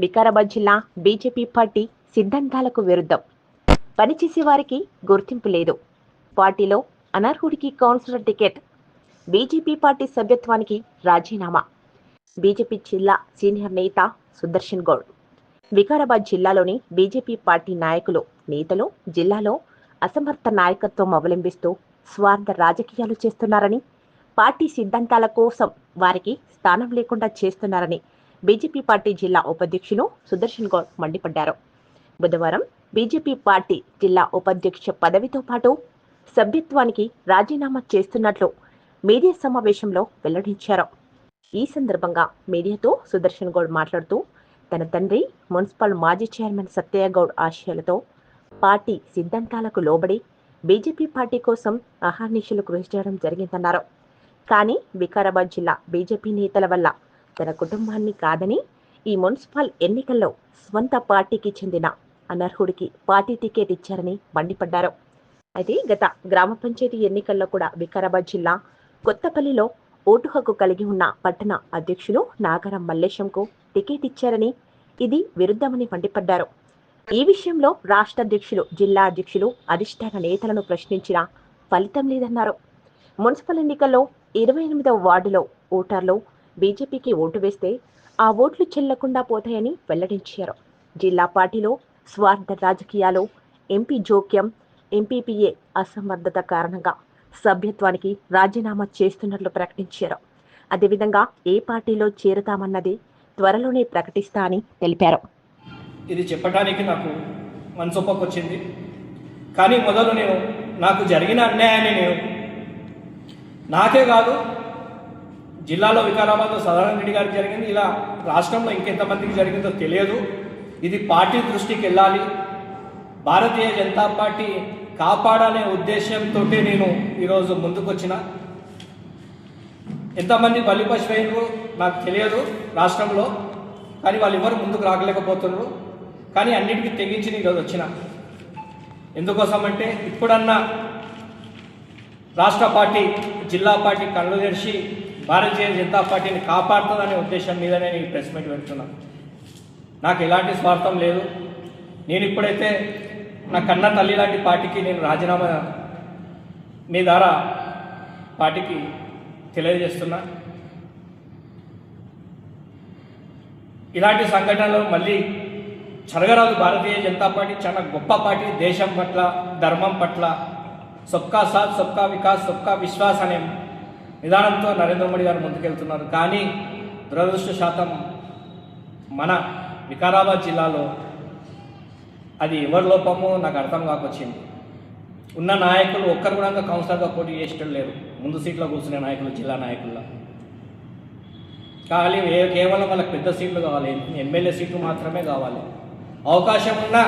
వికారాబాద్ జిల్లా BJP party సిద్ధాంతాలకు విరుద్ధం. పనిచేసే వారికి గుర్తింపు లేదు. పార్టీలో అనర్హుడికి కౌన్సిలర్ టికెట్. బీజేపీ పార్టీ సభ్యత్వానికి రాజీనామా. బీజేపీ జిల్లా సీనియర్ నేత సుదర్శన్ గౌడ్. వికారాబాద్ జిల్లాలోని బీజేపీ పార్టీ నాయకులు, నేతలు జిల్లాలో అసమర్థ నాయకత్వం అవలంబిస్తూ స్వార్థ రాజకీయాలు చేస్తున్నారని, పార్టీ సిద్ధాంతాల కోసం వారికి స్థానం లేకుండా చేస్తున్నారని బీజేపీ పార్టీ జిల్లా ఉపాధ్యక్షులు సుదర్శన్ గౌడ్ మండిపడ్డారు. బుధవారం బీజేపీ పార్టీ జిల్లా ఉపాధ్యక్ష పదవితో పాటు సభ్యత్వానికి రాజీనామా చేస్తున్నట్లు మీడియా సమావేశంలో వెల్లడించారు. ఈ సందర్భంగా మీడియాతో సుదర్శన్ గౌడ్ మాట్లాడుతూ, తన తండ్రి మున్సిపల్ మాజీ చైర్మన్ సత్తయ్య గౌడ్ ఆశయాలతో పార్టీ సిద్ధాంతాలకు లోబడి బీజేపీ పార్టీ కోసం అహర్నిశలు కృషి చేయడం జరిగిందన్నారు. కానీ వికారాబాద్ జిల్లా బీజేపీ నేతల వల్ల తన కుటుంబాన్ని కాదని ఈ మున్సిపల్ ఎన్నికల్లో స్వంత పార్టీకి చెందిన అనర్హుడికి పార్టీ టికెట్ ఇచ్చారని మండిపడ్డారు. అయితే గత గ్రామ పంచాయతీ ఎన్నికల్లో కూడా వికారాబాద్ జిల్లా కొత్తపల్లిలో ఓటు హక్కు కలిగి ఉన్న పట్టణ అధ్యక్షులు నాగరం మల్లేశంకు టికెట్ ఇచ్చారని, ఇది విరుద్ధమని మండిపడ్డారు. ఈ విషయంలో రాష్ట్ర అధ్యక్షులు, జిల్లా అధ్యక్షులు, అధిష్టాన నేతలను ప్రశ్నించినా ఫలితం లేదన్నారు. మున్సిపల్ ఎన్నికల్లో 28వ వార్డులో ఓటర్లు బీజేపీకి ఓటు వేస్తే ఆ ఓట్లు చెల్లకుండా పోతాయని వెల్లడించారు. జిల్లా పార్టీలో స్వార్థ రాజకీయాలు, ఎంపీ జోక్యం, ఎంపీపీఏ అసమర్థత కారణంగా సభ్యత్వానికి రాజీనామా చేస్తున్నట్లు ప్రకటించారు. అదేవిధంగా ఏ పార్టీలో చేరుతామన్నది త్వరలోనే ప్రకటిస్తా అని తెలిపారు. ఇది చెప్పడానికి నాకు మనసొప్పకొచ్చింది. కానీ మొదలు నాకు జరిగిన అన్యాయాన్ని నాకే కాదు, జిల్లాలో వికారాబాద్లో సదానంద రెడ్డి గారికి జరిగింది, ఇలా రాష్ట్రంలో ఇంకెంతమందికి జరిగిందో తెలియదు. ఇది పార్టీ దృష్టికి వెళ్ళాలి. భారతీయ జనతా పార్టీ కాపాడాలనే ఉద్దేశంతో నేను ఈరోజు ముందుకొచ్చిన. ఎంతమంది బలిపశువైనరు నాకు తెలియదు రాష్ట్రంలో, కానీ వాళ్ళు ఎవరు ముందుకు రాగలేకపోతున్నారు. కానీ అన్నిటికీ తెగించి ఈరోజు వచ్చిన. ఎందుకోసం అంటే ఇప్పుడన్నా రాష్ట్ర పార్టీ, జిల్లా పార్టీ కళ్ళు తెరిచి భారతీయ జనతా పార్టీని కాపాడుతుందనే ఉద్దేశం మీదనే నేను ప్రెస్ మీట్ పెడుతున్నాను. నాకు ఎలాంటి స్వార్థం లేదు. నేను ఇప్పుడైతే నా కన్న తల్లి లాంటి పార్టీకి నేను రాజీనామా మీ ద్వారా పార్టీకి తెలియజేస్తున్నా. ఇలాంటి సంఘటనలు మళ్ళీ జరగరాదు. భారతీయ జనతా పార్టీ చాలా గొప్ప పార్టీ. దేశం పట్ల, ధర్మం పట్ల సబ్కా సాత్, సబ్కా వికాస్, సబ్కా విశ్వాస్ అనే విధానంతో నరేంద్ర మోడీ గారు ముందుకెళ్తున్నారు. కానీ దురదృష్టశాతం మన వికారాబాద్ జిల్లాలో అది ఎవరి లోపమో నాకు అర్థం కాకొచ్చింది. ఉన్న నాయకులు ఒక్కరు కూడా కౌన్సిలర్గా పోటీ చేసేటం లేరు. ముందు సీట్లో కూర్చునే నాయకులు, జిల్లా నాయకుల్లో కానీ కేవలం వాళ్ళకి పెద్ద సీట్లు కావాలి, ఎమ్మెల్యే సీట్లు మాత్రమే కావాలి. అవకాశం ఉన్న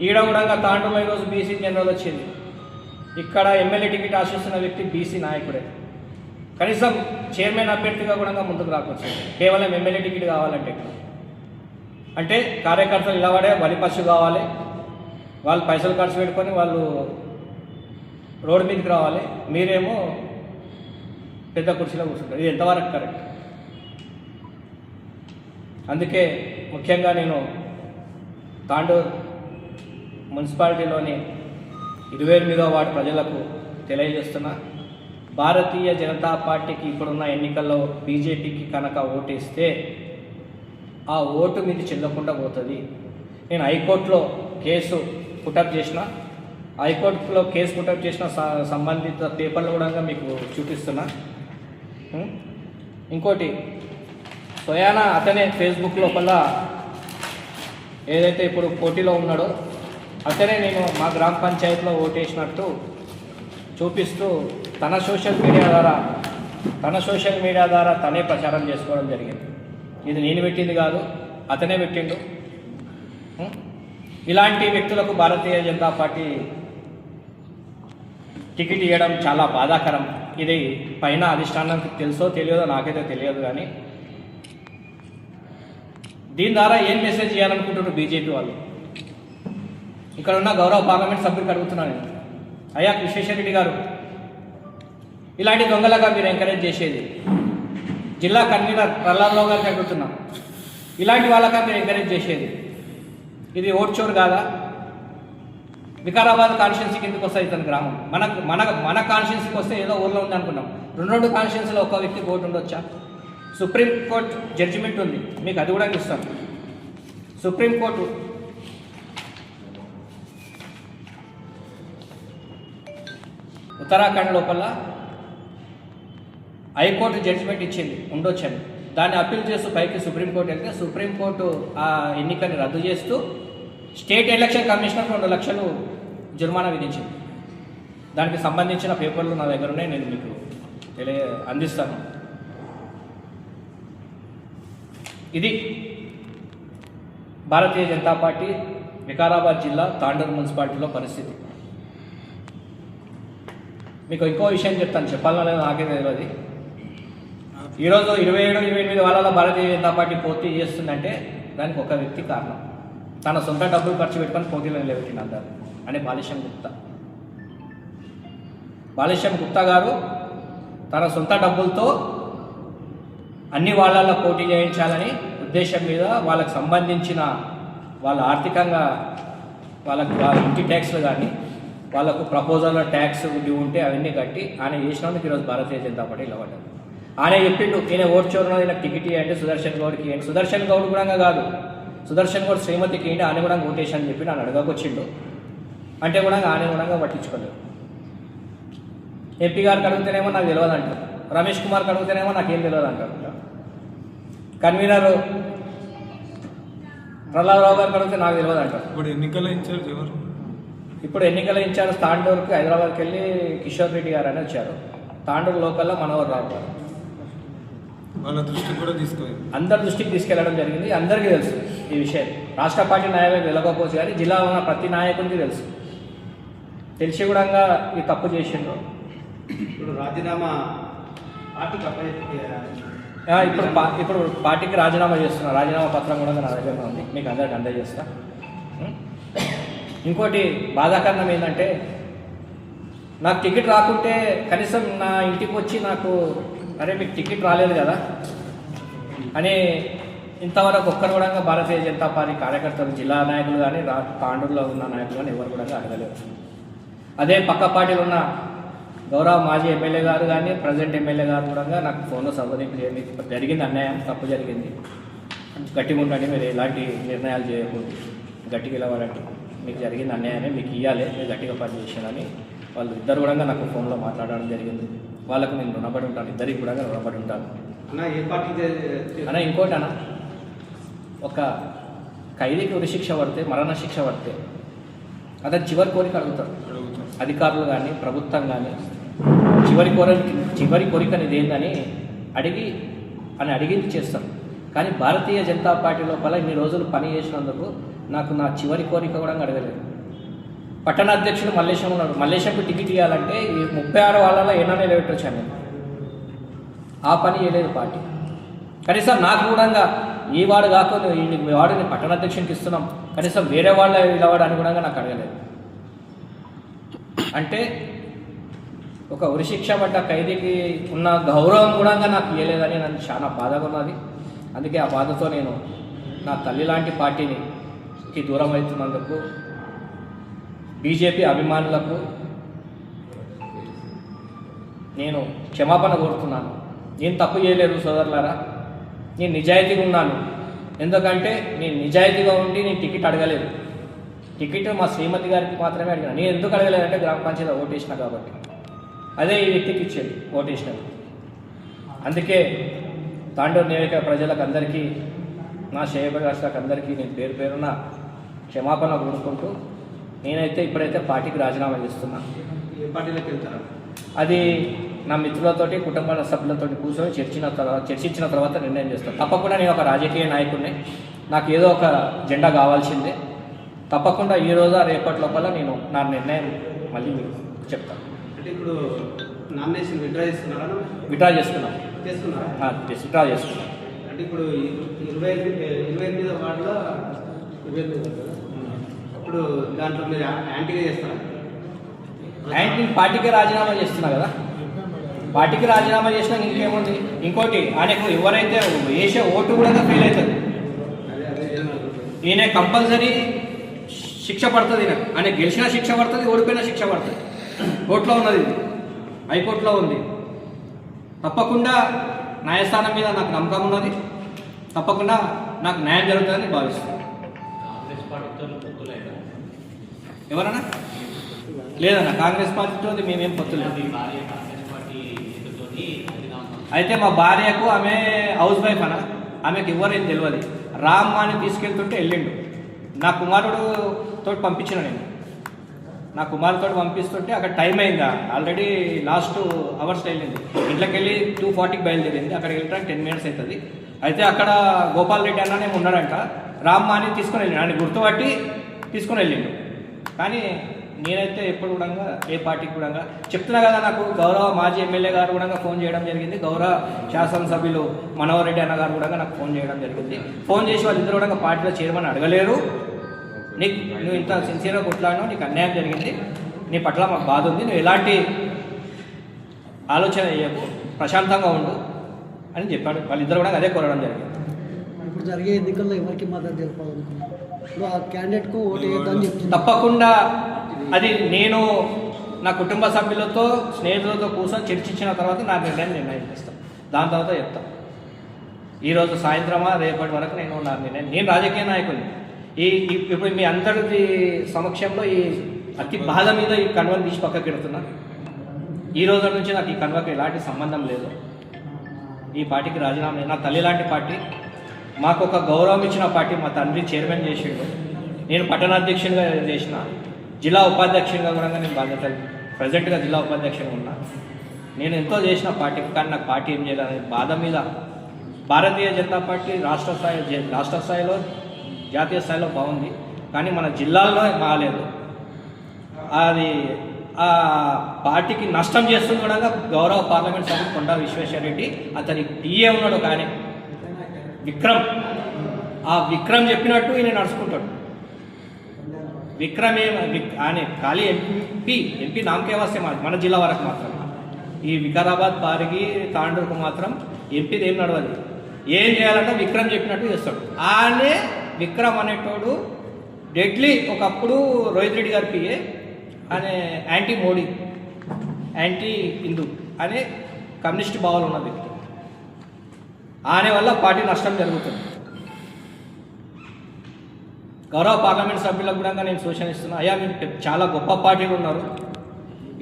ఈడ కూడా తాండూలో ఈరోజు బీసీ జనరల్ వచ్చింది. ఇక్కడ ఎమ్మెల్యే టికెట్ ఆశిస్తున్న వ్యక్తి బీసీ నాయకుడే. కనీసం చైర్మన్ అభ్యర్థిగా కూడా ముందుకు రావచ్చు. కేవలం ఎమ్మెల్యే టికెట్ కావాలంటే అంటే కార్యకర్తలు ఇలా వాడే బలిపశు కావాలి. వాళ్ళు పైసలు ఖర్చు పెట్టుకొని వాళ్ళు రోడ్డు మీదకి రావాలి. మీరేమో పెద్ద కుర్చీలో కూర్చుంటారు. ఇది ఎంతవరకు కరెక్ట్? అందుకే ముఖ్యంగా నేను తాండూరు మున్సిపాలిటీలోని 28వ వార్డు ప్రజలకు తెలియజేస్తున్నా. భారతీయ జనతా పార్టీకి ఇప్పుడున్న ఎన్నికల్లో బీజేపీకి కనుక ఓటేస్తే ఆ ఓటు మీకు చెల్లకుండా పోతుంది. నేను హైకోర్టులో కేసు పుటప్ చేసిన, హైకోర్టులో కేసు పుటప్ చేసిన సంబంధిత పేపర్లు కూడా మీకు చూపిస్తున్నా. ఇంకోటి, స్వయానా అతనే ఫేస్బుక్ లోపల ఏదైతే ఇప్పుడు పోటీలో ఉన్నాడో అతనే నేను మా గ్రామ పంచాయతీలో ఓటేసినట్టు చూపిస్తూ తన సోషల్ మీడియా ద్వారా తనే ప్రచారం చేసుకోవడం జరిగింది. ఇది నేను పెట్టింది కాదు, అతనే పెట్టిండు. ఇలాంటి వ్యక్తులకు భారతీయ జనతా పార్టీ టికెట్ ఇవ్వడం చాలా బాధాకరం. ఇది పైన అధిష్టానానికి తెలుసో తెలియదో నాకైతే తెలియదు. కానీ దీని ద్వారా ఏం మెసేజ్ చేయాలనుకుంటున్నారు బీజేపీ వాళ్ళు? ఇక్కడ ఉన్న గౌరవ పార్లమెంట్ సభ్యులకు అడుగుతున్నాను నేను, అయ్యా విశ్వేశ్వరరెడ్డి గారు, ఇలాంటి దొంగలుగా మీరు ఎంకరేజ్ చేసేది జిల్లా కన్వీనర్ ప్రహ్లాదరావు గారికి అడుగుతున్నాం. ఇలాంటి వాళ్ళక మీరు ఎంకరేజ్ చేసేది? ఇది ఓట్చోరు కాదా? వికారాబాద్ కాన్స్టిట్యున్సీకి ఎందుకు వస్తాయి ఇతని గ్రామం? మన కాన్స్టిట్యున్సీకి వస్తే ఏదో ఊళ్ళో ఉంది అనుకున్నాం. రెండు కాన్స్టిట్యున్సీలో ఒక్క వ్యక్తికి ఓటు ఉండొచ్చా? సుప్రీంకోర్టు జడ్జిమెంట్ ఉంది, మీకు అది కూడా ఇస్తాను. సుప్రీంకోర్టు ఉత్తరాఖండ్ లోపల హైకోర్టు జడ్జిమెంట్ ఇచ్చింది ఉండొచ్చని. దాన్ని అప్పీల్ చేస్తూ పైకి సుప్రీంకోర్టు వెళ్తే సుప్రీంకోర్టు ఆ ఎన్నికని రద్దు చేస్తూ స్టేట్ ఎలక్షన్ కమిషనర్ 2 లక్షలు జుర్మానా విధించింది. దానికి సంబంధించిన పేపర్లు నా దగ్గర ఉన్నాయి, నేను మీకు అందిస్తాను. ఇది భారతీయ జనతా పార్టీ వికారాబాద్ జిల్లా తాండూరు మున్సిపాలిటీలో పరిస్థితి. మీకు ఇంకో విషయం చెప్తాను, చెప్పాలన్నా లేదా నాకే తెలియదు. ఈరోజు 27-28 వాళ్ళలో భారతీయ జనతా పార్టీ పోటీ చేస్తుందంటే దానికి ఒక వ్యక్తి కారణం. తన సొంత డబ్బులు ఖర్చు పెట్టుకొని పోటీలో నిలబెట్టిన అందరు అని బాలేశం గుప్తా గారు తన సొంత డబ్బులతో అన్ని వాళ్ళల్లో పోటీ చేయించాలని ఉద్దేశం మీద వాళ్ళకు సంబంధించిన వాళ్ళ ఆర్థికంగా వాళ్ళ ఇంటి ట్యాక్స్లు కానీ వాళ్ళకు ప్రపోజల్ ట్యాక్స్ డ్యూ ఉంటే అవన్నీ కట్టి ఆయన చేసినందుకు ఈరోజు భారతీయ జనతా పార్టీ నిలబడ్డారు. ఆయన చెప్పిండు ఈయన ఓటు చోరులో ఈయనకు టికెట్ ఇవ్వండి, సుదర్శన్ గౌడ్కి ఇవ్వండి. సుదర్శన్ గౌడ్ కూడా కాదు, సుదర్శన్ గౌడ్ శ్రీమతికి ఇవ్వండి, ఆయన కూడా ఓటేషన్ అని చెప్పి నన్ను అడగకొచ్చిండు. అంటే కూడా ఆయన కూడా పట్టించుకోలేదు. ఎంపీ గారికి అడిగితేనేమో నాకు తెలియదు అంటారు, రమేష్ కుమార్కి అడిగితేనేమో నాకేం తెలియదు అంటారు. కన్వీనర్ ప్రహ్లాదరావు గారికి అడిగితే నాకు తెలియదు అంటారు. ఇప్పుడు ఎన్నికల ఇన్ఛార్జ్ తాండూరుకి హైదరాబాద్కి వెళ్ళి కిషోర్ రెడ్డి గారు అని వచ్చారు. తాండూరు లోకల్లో మనోహర్ రావు గారు వాళ్ళ దృష్టికి కూడా అందరి దృష్టికి తీసుకెళ్లడం జరిగింది. అందరికీ తెలుసు ఈ విషయం. రాష్ట్ర పార్టీ నాయకులకు వెళ్ళకపోవచ్చు కానీ జిల్లాలో ఉన్న ప్రతి నాయకునికి తెలుసు. తెలిసి కూడా ఈ తప్పు చేసిండ్రు. ఇప్పుడు రాజీనామా ఇప్పుడు పార్టీకి రాజీనామా చేస్తున్నారు. రాజీనామా పత్రం కూడా నా దగ్గర ఉంది, మీకు అందరికి అందజేస్తా. ఇంకోటి బాధాకరణం ఏంటంటే నాకు టికెట్ రాకుంటే కనీసం నా ఇంటికి వచ్చి నాకు అరే మీకు టికెట్ రాలేదు కదా అని ఇంతవరకు ఒక్కరు కూడా భారతీయ జనతా పార్టీ కార్యకర్తలు, జిల్లా నాయకులు కానీ తాండూరులో ఉన్న నాయకులు కానీ ఎవరు కూడా అడగలేరు. అదే పక్క పార్టీలో ఉన్న గౌరవ మాజీ ఎమ్మెల్యే గారు కానీ ప్రజెంట్ ఎమ్మెల్యే గారు కూడా నాకు ఫోన్లో సంప్రదింపు చేయండి, జరిగింది అన్యాయం, తప్పు జరిగింది, గట్టిగా ఉండండి, మీరు ఎలాంటి నిర్ణయాలు చేయకూడదు, గట్టిగా ఇవ్వాలంటే మీకు జరిగింది అన్యాయమే, మీకు ఇవ్వాలి, మీరు గట్టిగా పని చేశానని వాళ్ళు ఇద్దరు కూడా నాకు ఫోన్లో మాట్లాడడం జరిగింది. వాళ్ళకు నేను రుణపడి ఉంటాను, ఇద్దరికి కూడా రుణపడి ఉంటాను. అన్న ఇంకోటి అన్న, ఒక ఖైదీకి ఉరిశిక్ష పడితే, మరణ శిక్ష పడితే అతను చివరి కోరిక అడుగుతారు అధికారులు కానీ ప్రభుత్వం కానీ. చివరి కోరిక అనేది ఏందని అడిగింది చేస్తాం. కానీ భారతీయ జనతా పార్టీ లోపల ఇన్ని రోజులు పని చేసినందుకు నాకు నా చివరి కోరిక కూడా అడగలేదు. పట్టణ అధ్యక్షుడు మల్లేశం ఉన్నాడు, మల్లేశంకు టికెట్ ఇవ్వాలంటే ఈ 36 వాళ్ళలో ఏమైనా నిలబెట్టొచ్చాను నేను. ఆ పని చేయలేదు పార్టీ. కనీసం నాకు కూడా ఈ వాడు కాకుండా ఈ వాడిని పట్టణ అధ్యక్షునికి ఇస్తున్నాం, కనీసం వేరే వాళ్ళ నిలవడానికి కూడా నాకు అడగలేదు. అంటే ఒక ఉరిశిక్ష పడ్డ ఖైదీకి ఉన్న గౌరవం కూడా నాకు ఇవ్వలేదని నాకు చాలా బాధగా ఉన్నది. అందుకే ఆ బాధతో నేను నా తల్లి లాంటి పార్టీకి దూరం అవుతున్నందుకు బీజేపీ అభిమానులకు నేను క్షమాపణ కోరుతున్నాను. నేను తప్పు చేయలేదు సోదరులారా, నేను నిజాయితీగా ఉన్నాను. ఎందుకంటే నేను నిజాయితీగా ఉండి నేను టికెట్ అడగలేదు. టికెట్ మా శ్రీమతి గారికి మాత్రమే అడిగాను. నేను ఎందుకు అడగలేదంటే గ్రామ పంచాయతీలో ఓటేసిన కాబట్టి, అదే ఈ వ్యక్తికి ఇచ్చేది ఓటేసినది. అందుకే తాండూరు నియోజక ప్రజలకు అందరికీ, నా శ్రేయభిలాషులకు అందరికీ నేను పేరు పేరున క్షమాపణ కోరుకుంటూ నేనైతే ఇప్పుడైతే పార్టీకి రాజీనామా చేస్తున్నా. ఏ పార్టీలోకి వెళ్తారా? అది నా మిత్రులతోటి కుటుంబ సభ్యులతో కూర్చొని చర్చించిన తర్వాత నిర్ణయం చేస్తాను. తప్పకుండా నేను ఒక రాజకీయ నాయకుడిని, నాకు ఏదో ఒక జెండా కావాల్సిందే. తప్పకుండా ఈ రోజు రేపటి లోపల నేను నా నిర్ణయం మళ్ళీ మీకు చెప్తాను. అంటే ఇప్పుడు నామినేషన్ విత్డ్రా చేస్తున్నారా? విత్డ్రా చేసుకున్నాను. విత్డ్రా చేసుకున్నాను. అంటే ఇప్పుడు 28 వార్డులో 28 కదా, ఇప్పుడు దాంట్లో మీరు యాంటీగా చేస్తారా? యాంటీ పార్టీకి రాజీనామా చేస్తున్నా కదా, పార్టీకి రాజీనామా చేసినా ఇంకేముంది. ఇంకోటి ఆయనకు ఎవరైతే వేసే ఓటు కూడా ఫెయిల్ అవుతుంది. ఈయన కంపల్సరీ శిక్ష పడుతుంది. ఆయన గెలిచినా శిక్ష పడుతుంది, ఓడిపోయినా శిక్ష పడుతుంది. కోర్టులో ఉన్నది, ఇది హైకోర్టులో ఉంది. తప్పకుండా న్యాయస్థానం మీద నాకు నమ్మకం ఉన్నది. తప్పకుండా నాకు న్యాయం జరుగుతుందని భావిస్తున్నాను. ఎవరన్నా లేదన్నా, కాంగ్రెస్ పార్టీతో మేమేం పొత్తులేదు. అయితే మా భార్యకు, ఆమె హౌస్ వైఫ్ అన్న, ఆమెకు ఎవరేం తెలియదు. రామ్ అని తీసుకెళ్తుంటే వెళ్ళిండు. నా కుమారుడు తోటి పంపించిన నేను. నా కుమారుతో పంపిస్తుంటే అక్కడ టైం అయిందా, ఆల్రెడీ లాస్ట్ అవర్స్ వెళ్ళింది. ఇంట్లోకి వెళ్ళి 2:40కి బయలుదేరింది. అక్కడికి వెళ్ళడానికి 10 minutes అవుతుంది. అయితే అక్కడ గోపాల్ రెడ్డి అన్న నేను ఉన్నాడంట. రామ్ అని తీసుకొని వెళ్ళిండు, ఆయన గుర్తుపట్టి తీసుకొని వెళ్ళిండు. కానీ నేనైతే ఎప్పుడు కూడా ఏ పార్టీకి కూడా చెప్తున్నా కదా, నాకు గౌరవ మాజీ ఎమ్మెల్యే గారు కూడా ఫోన్ చేయడం జరిగింది. గౌరవ శాసనసభ్యులు మనోహర్ రెడ్డి అన్న గారు కూడా నాకు ఫోన్ చేయడం జరిగింది. ఫోన్ చేసి వాళ్ళిద్దరు కూడా పార్టీలో చేరమని అడగలేరు. నువ్వు ఇంత సిన్సియర్గా కొట్లాడినావు, నీకు అన్యాయం జరిగింది, నీ పట్ల మాకు బాధ ఉంది, నువ్వు ఎలాంటి ఆలోచన చేయకు, ప్రశాంతంగా ఉండు అని చెప్పాడు. వాళ్ళిద్దరు కూడా అదే కోరడం జరిగింది. ఇప్పుడు జరిగే ఎన్నికల్లో ఎవరికి మద్దతు తెలపాలనుకున్నారు? ఆ క్యాండిడేట్కు ఓటు వేద్దామని చెప్తున్నారు. తప్పకుండా అది నేను నా కుటుంబ సభ్యులతో, స్నేహితులతో కూర్చొని చర్చించిన తర్వాత నా నిర్ణయం చేస్తాను. దాని తర్వాత చెప్తాను. ఈరోజు సాయంత్రమా రేపటి వరకు నా నిర్ణయం. నేను రాజకీయ నాయకుడిని. ఇప్పుడు మీ అందరి సమక్షంలో ఈ అతి బాధ మీద ఈ కన్వను తీసి పక్కకి పెడుతున్నా. ఈ రోజు నుంచి నాకు ఈ కన్వకి ఎలాంటి సంబంధం లేదు. ఈ పార్టీకి రాజీనామా, నా తల్లి లాంటి పార్టీ, మాకు ఒక గౌరవం ఇచ్చిన పార్టీ. మా తండ్రి చైర్మన్ చేసిండు, నేను పట్టణాధ్యక్షునిగా చేసిన, జిల్లా ఉపాధ్యక్షునిగా కూడా నేను బాధ్యత, ప్రజెంట్గా జిల్లా ఉపాధ్యక్షునిగా ఉన్నా. నేను ఎంతో చేసిన పార్టీకి, కానీ నాకు పార్టీ ఏం చేయాలని బాధ మీద భారతీయ జనతా పార్టీ రాష్ట్ర స్థాయిలో జాతీయ స్థాయిలో బాగుంది, కానీ మన జిల్లాల్లో బాగాలేదు. అది ఆ పార్టీకి నష్టం చేస్తుంది కూడా గౌరవ పార్లమెంట్ సభ్యుడు కొండా విశ్వేశ్వరరెడ్డి, అతని టీఏ ఉన్నాడు. కానీ విక్రమ్ చెప్పినట్టు ఈయన నడుచుకుంటాడు. విక్రమ్ ఆయన ఖాళీ ఎంపీ నామకే వస్తే మన జిల్లా వరకు మాత్రం. ఈ వికారాబాద్, పారిగి, తాండూరుకు మాత్రం ఎంపీది ఏం నడవదు. ఏం చేయాలంటే విక్రమ్ చెప్పినట్టు చేస్తాడు. ఆయనే విక్రమ్ అనేటోడు డెడ్లీ, ఒకప్పుడు రోహిత్ రెడ్డి గారి పిఏ, అనే యాంటీ మోడీ, యాంటీ హిందూ అనే కమ్యూనిస్ట్ భావాలు ఉన్న వ్యక్తి. ఆయన వల్ల పార్టీ నష్టం జరుగుతుంది. గౌరవ పార్లమెంట్ సభ్యులకు కూడా నేను సూచన ఇస్తున్నా, అయ్యా మీరు చాలా గొప్ప పార్టీలు ఉన్నారు,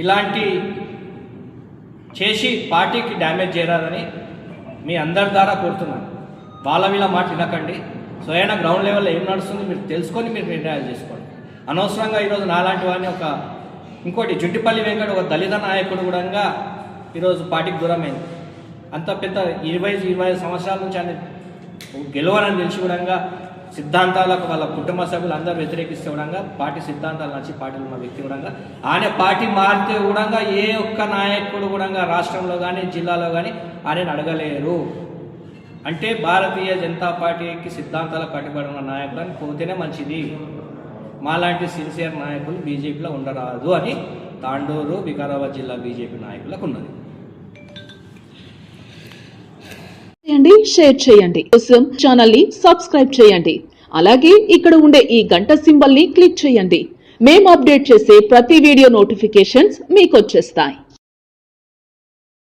ఇలాంటి చేసి పార్టీకి డ్యామేజ్ చేయరాదని మీ అందరి ద్వారా కోరుతున్నాను. వాళ్ళ వీళ్ళ మాట వినకండి. స్వయంగా గ్రౌండ్ లెవెల్లో ఏం నడుస్తుంది మీరు తెలుసుకొని మీరు నిర్ణయాలు చేసుకోండి. అనవసరంగా ఈరోజు నాలాంటి వాడిని ఇంకోటి జుట్టిపల్లి వెంకట, ఒక దళిత నాయకుడు కూడా ఈరోజు పార్టీకి దూరమైంది. అంత పెద్ద 20-25 సంవత్సరాల నుంచి ఆయన గెలవాలని తెలిసి కూడా సిద్ధాంతాలకు వాళ్ళ కుటుంబ సభ్యులు అందరూ వ్యతిరేకిస్తే కూడా పార్టీ సిద్ధాంతాలు నచ్చి పార్టీలో ఉన్న వ్యక్తి కూడా ఆయన పార్టీ మారితే కూడా ఏ ఒక్క నాయకుడు కూడా రాష్ట్రంలో కానీ జిల్లాలో కానీ ఆయన అడగలేరు. అంటే భారతీయ జనతా పార్టీకి సిద్ధాంతాలకు కట్టుబడి ఉన్న నాయకులను పోతేనే మంచిది. మాలాంటి సిన్సియర్ నాయకులు బీజేపీలో ఉండరాదు అని తాండూరు, వికారాబాద్ జిల్లా బీజేపీ నాయకులకు ఉన్నది. షేర్ చేయండి, కోసం ఛానల్ ని సబ్స్క్రైబ్ చేయండి. అలాగే ఇక్కడ ఉండే ఈ గంట సింబల్ ని క్లిక్ చేయండి. మేము అప్డేట్ చేసే ప్రతి వీడియో నోటిఫికేషన్స్ మీకు వచ్చేస్తాయి.